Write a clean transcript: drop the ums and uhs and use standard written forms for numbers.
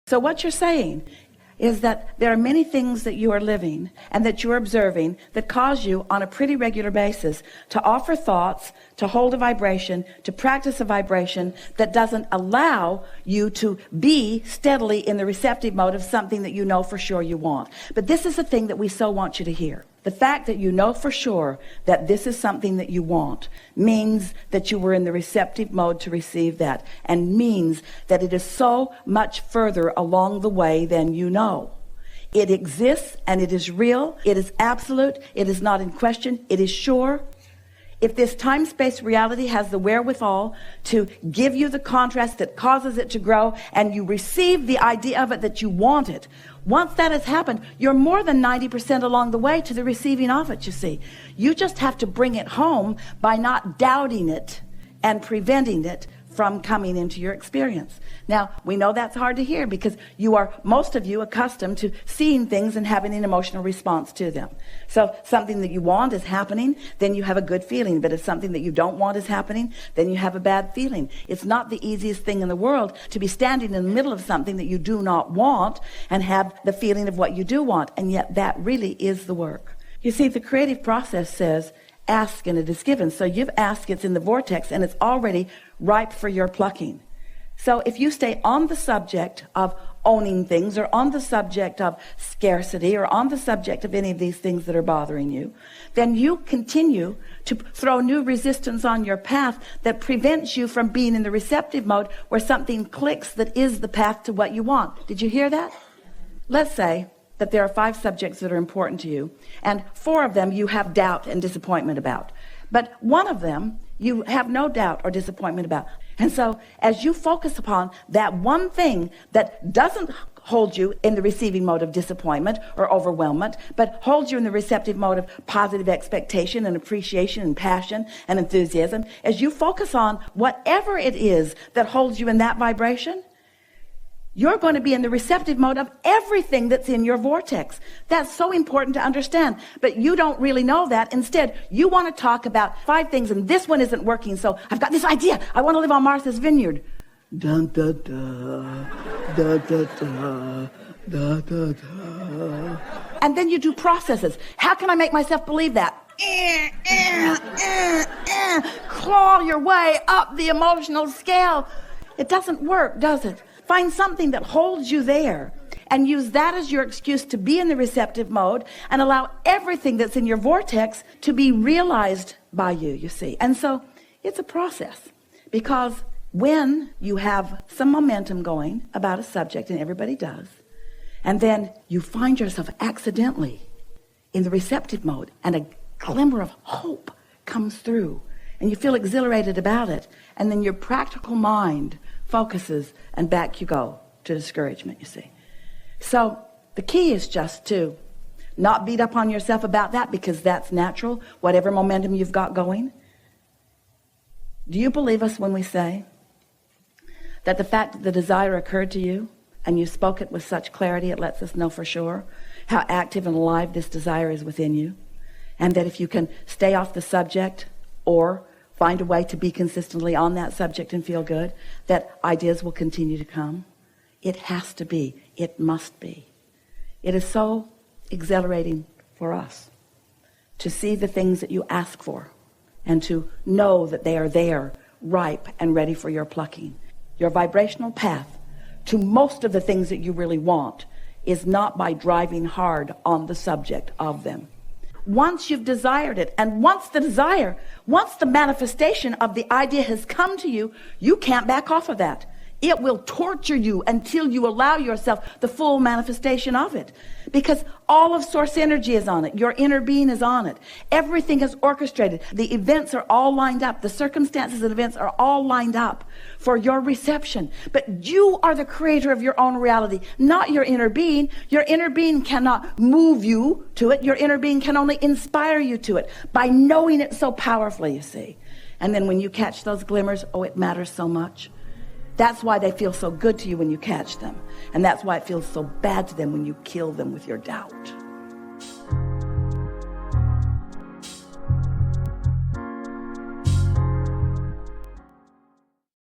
So what you're saying is that there are many things that you are living and that you're observing that cause you on a pretty regular basis to offer thoughts, to hold a vibration, to practice a vibration that doesn't allow you to be steadily in the receptive mode of something that you know for sure you want. But this is the thing that we so want you to hear. The fact that you know for sure that this is something that you want means that you were in the receptive mode to receive that, and means that it is so much further along the way than you know. It exists and it is real. It is absolute. It is not in question. It is sure. If this time-space reality has the wherewithal to give you the contrast that causes it to grow, and you receive the idea of it that you want it, once that has happened, you're more than 90% along the way to the receiving of it, you see. You just have to bring it home by not doubting it and preventing it from coming into your experience. Now, we know that's hard to hear because most of you, accustomed to seeing things and having an emotional response to them. So something that you want is happening, then you have a good feeling. But if something that you don't want is happening, then you have a bad feeling. It's not the easiest thing in the world to be standing in the middle of something that you do not want and have the feeling of what you do want. And yet that really is the work. You see, the creative process says, ask and it is given. So you've asked, it's in the vortex, and it's already ripe for your plucking. So if you stay on the subject of owning things, or on the subject of scarcity, or on the subject of any of these things that are bothering you, then you continue to throw new resistance on your path that prevents you from being in the receptive mode where something clicks that is the path to what you want. Did you hear that? Let's say that there are 5 subjects that are important to you, and 4 of them you have doubt and disappointment about. But one of them you have no doubt or disappointment about. And so as you focus upon that one thing that doesn't hold you in the receiving mode of disappointment or overwhelmment, but holds you in the receptive mode of positive expectation and appreciation and passion and enthusiasm, as you focus on whatever it is that holds you in that vibration, you're going to be in the receptive mode of everything that's in your vortex. That's so important to understand. But you don't really know that. Instead, you want to talk about 5 things, and this one isn't working. So I've got this idea. I want to live on Martha's Vineyard. Dun, da, da, da, da, da, da, da, da. And then you do processes. How can I make myself believe that? Claw your way up the emotional scale. It doesn't work, does it? Find something that holds you there and use that as your excuse to be in the receptive mode and allow everything that's in your vortex to be realized by you, you see. And so it's a process, because when you have some momentum going about a subject, and everybody does, and then you find yourself accidentally in the receptive mode and a glimmer of hope comes through and you feel exhilarated about it, and then your practical mind focuses, and back you go to discouragement, you see. So the key is just to not beat up on yourself about that, because that's natural, whatever momentum you've got going. Do you believe us when we say that the fact that the desire occurred to you and you spoke it with such clarity, it lets us know for sure how active and alive this desire is within you, and that if you can stay off the subject or find a way to be consistently on that subject and feel good, that ideas will continue to come? It has to be. It must be. It is so exhilarating for us to see the things that you ask for and to know that they are there, ripe and ready for your plucking. Your vibrational path to most of the things that you really want is not by driving hard on the subject of them. Once you've desired it, and once the manifestation of the idea has come to you, you can't back off of that. It will torture you until you allow yourself the full manifestation of it, because all of source energy is on it. Your inner being is on it. Everything is orchestrated. The events are all lined up. The circumstances and events are all lined up for your reception. But you are the creator of your own reality, not your inner being. Your inner being cannot move you to it. Your inner being can only inspire you to it by knowing it so powerfully, you see. And then when you catch those glimmers, oh, it matters so much. That's why they feel so good to you when you catch them. And that's why it feels so bad to them when you kill them with your doubt.